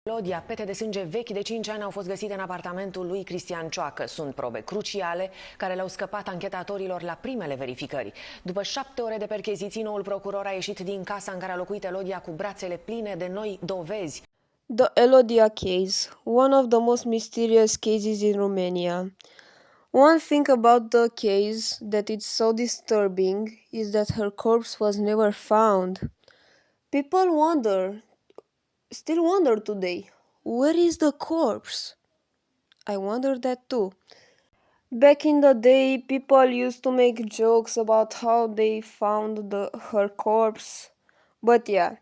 Elodia, pete de sânge vechi de 5 ani au fost găsite în apartamentul lui Cristian Cioacă. Sunt probe cruciale care le-au scăpat anchetatorilor la primele verificări. După 7 ore de percheziții, noul procuror a ieșit din casa în care a locuit Elodia cu brațele pline de noi dovezi. The Elodia case, one of the most mysterious cases in Romania. One thing about the case that is so disturbing is that her corpse was never found. People still wonder today, where is the corpse? I wonder that too. Back in the day, people used to make jokes about how they found her corpse. But yeah,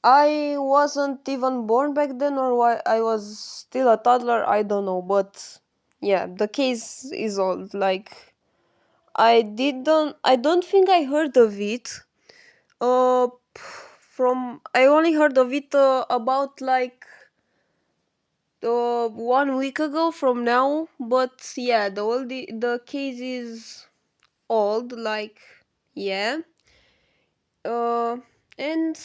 I wasn't even born back then, or why I was still a toddler, I don't know. But yeah, the case is old. Like I don't think I heard of it. Uh, I only heard of it about like 1 week ago from now. But yeah, the case is old. Like yeah. And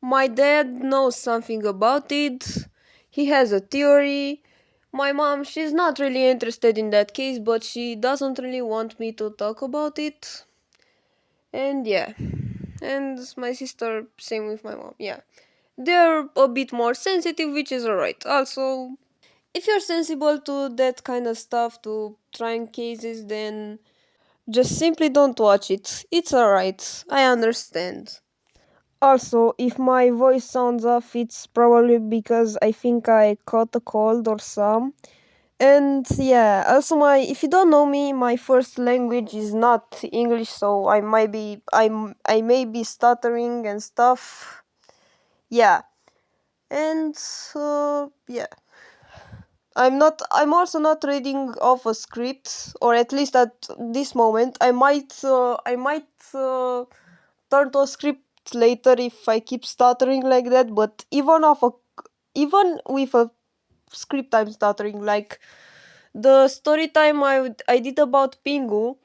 my dad knows something about it. He has a theory. My mom, she's not really interested in that case, but she doesn't really want me to talk about it. And yeah. And my sister, same with my mom. Yeah. They're a bit more sensitive, which is alright. Also, if you're sensible to that kind of stuff, to trying cases, then just simply don't watch it. It's alright. I understand. Also, if my voice sounds off, it's probably because I think I caught a cold or some. And yeah, also if you don't know me, my first language is not English, so I may be stuttering and stuff. Yeah. And yeah. I'm also not reading off a script, or at least at this moment. I might turn to a script later if I keep stuttering like that, but even with a script I'm stuttering. Like the story time I did about Pingu,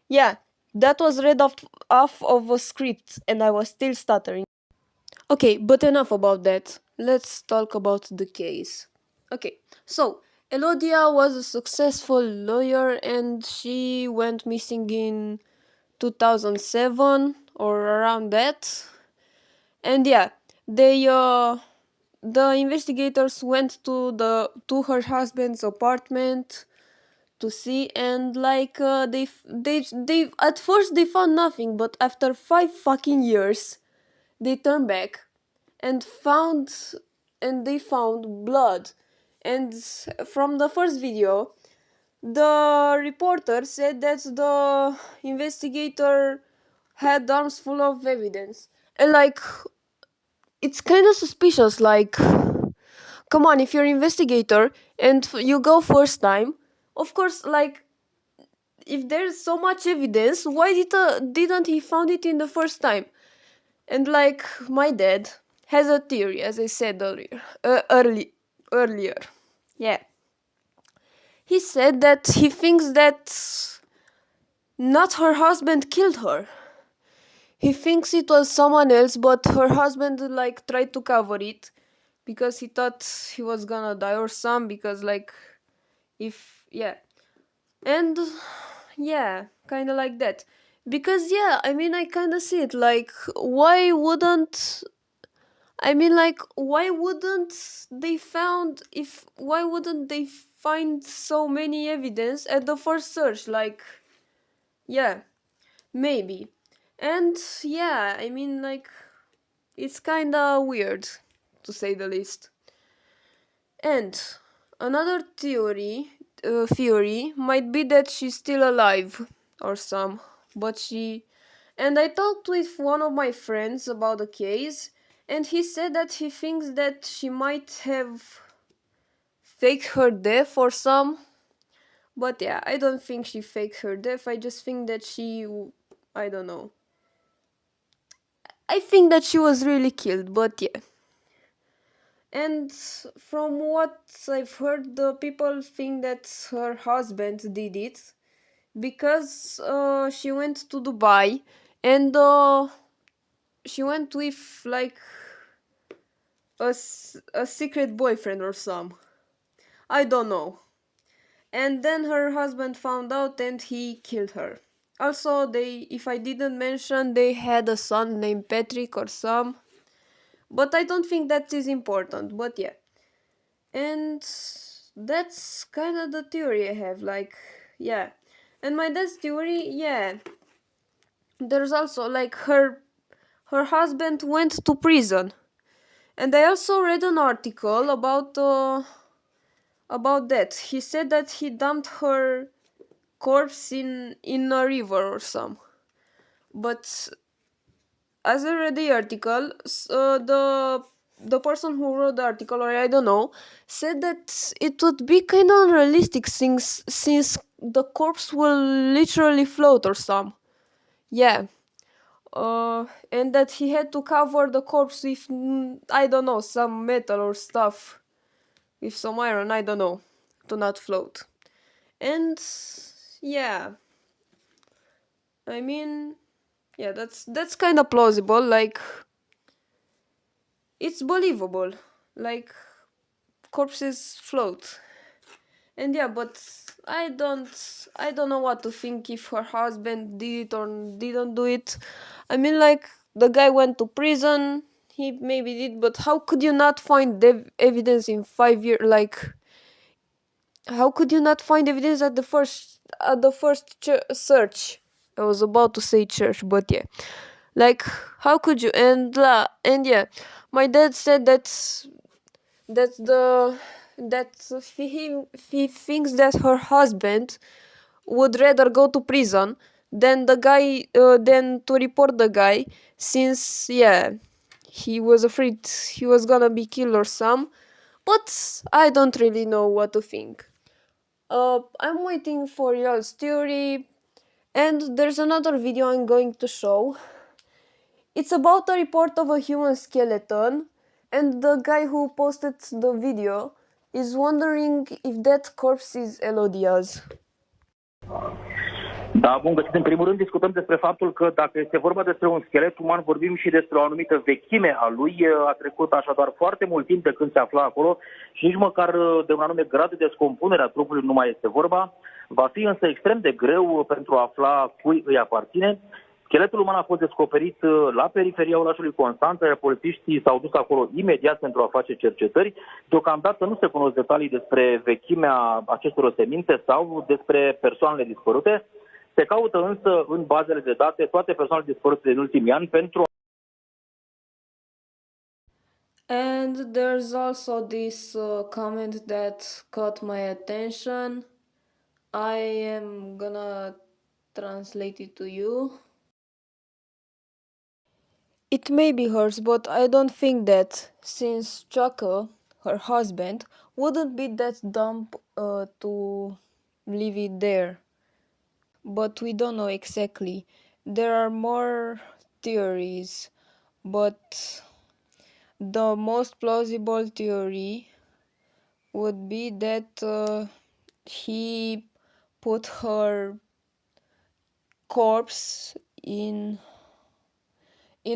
yeah, that was read off of a script and I was still stuttering. Okay, but enough about that. Let's talk about the case. Okay, so Elodia was a successful lawyer and she went missing in 2007 or around that. And yeah, the investigators went to her husband's apartment to see, and like they at first they found nothing, but after 5 fucking years they turned back and they found blood. And from the first video, the reporter said that the investigator had arms full of evidence. And like, it's kind of suspicious. Like, come on, if you're an investigator and you go first time, of course, like, if there's so much evidence, why didn't he found it in the first time? And like, my dad has a theory, as I said earlier. Yeah, he said that he thinks that not her husband killed her. He thinks it was someone else, but her husband like tried to cover it because he thought he was gonna die or some, because like, if yeah. And yeah, kind of like that. Because yeah, I mean, I kind of see it. Like, why wouldn't they find so many evidence at the first search? Like, yeah, maybe. And yeah, I mean, like, it's kind of weird, to say the least. And another theory might be that she's still alive or some, but she. And I talked with one of my friends about the case, and he said that he thinks that she might have faked her death or some. But yeah, I don't think she faked her death. I just think that I don't know. I think that she was really killed, but yeah. And from what I've heard, the people think that her husband did it because she went to Dubai, and she went with like a secret boyfriend or some. I don't know. And then her husband found out and he killed her. Also, if I didn't mention, they had a son named Patrick or some. But I don't think that is important. But yeah. And that's kind of the theory I have. Like, yeah. And my dad's theory, yeah. There's also like her husband went to prison. And I also read an article about that. He said that he dumped her corpse in a river or some. But as I read the article, the person who wrote the article, or I don't know, said that it would be kind of unrealistic since the corpse will literally float or some. Yeah. And that he had to cover the corpse with I don't know, some metal or stuff, with some iron, I don't know, to not float. And yeah, I mean, yeah, that's kind of plausible. Like, it's believable. Like, corpses float. And yeah, but I don't know what to think if her husband did it or didn't do it. I mean, like, the guy went to prison. He maybe did, but how could you not find evidence in 5 years? Like, how could you not find evidence at the first search? I was about to say church, but yeah. Like, how could you? And yeah, my dad said that the that he thinks that her husband would rather go to prison than to report the guy, since yeah, he was afraid he was gonna be killed or some. But I don't really know what to think. I'm waiting for y'all's theory, and there's another video I'm going to show. It's about a report of a human skeleton, and the guy who posted the video is wondering if that corpse is Elodia's. Da, bun găsit. În primul rând discutăm despre faptul că dacă este vorba despre un schelet uman, vorbim și despre o anumită vechime a lui. A trecut așadar foarte mult timp de când se afla acolo și nici măcar de un anume grad de descompunere a trupului nu mai este vorba. Va fi însă extrem de greu pentru a afla cui îi aparține. Scheletul uman a fost descoperit la periferia orașului Constanța, iar polițiștii s-au dus acolo imediat pentru a face cercetări. Deocamdată nu se cunosc detalii despre vechimea acestor oseminte sau despre persoanele dispărute. Se caută însă în bazele de date toate persoanele dispărute din ultimii ani pentru. And there's also this comment that caught my attention. I am gonna translate it to you. It may be hers, but I don't think that, since Chaka, her husband, wouldn't be that dumb to leave it there. But we don't know exactly. There are more theories, but the most plausible theory would be that he put her corpse in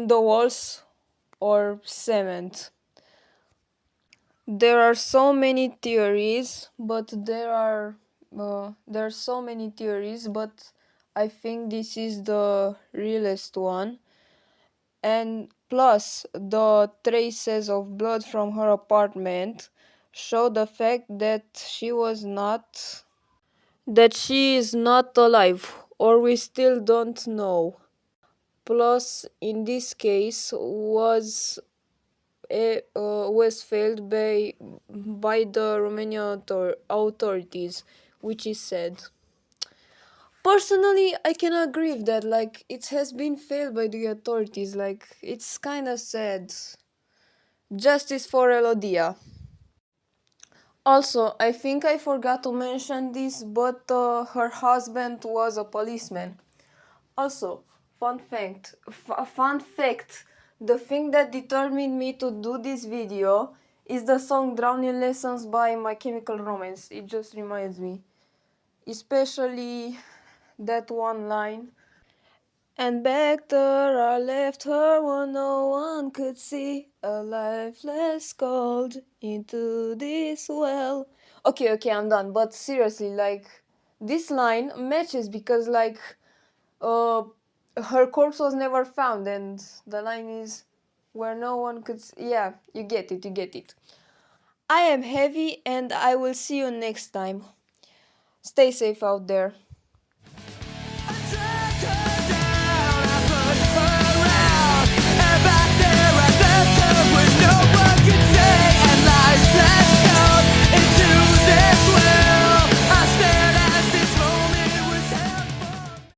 the walls or cement. There are so many theories, but I think this is the realest one. And plus, the traces of blood from her apartment show the fact that she is not alive, or we still don't know. Plus, in this case, was failed by the Romanian authorities, which is sad. Personally, I can agree with that. Like, it has been failed by the authorities. Like, it's kind of sad. Justice for Elodia. Also, I think I forgot to mention this, but her husband was a policeman. Also, fun fact, the thing that determined me to do this video is the song Drowning Lessons by My Chemical Romance. It just reminds me. Especially that one line. And back there I left her where no one could see, a lifeless cold into this well. Okay, I'm done. But seriously, like, this line matches because, like, uh, her corpse was never found, and the line is where no one could. Yeah, you get it, you get it. I am heavy, and I will see you next time. Stay safe out there.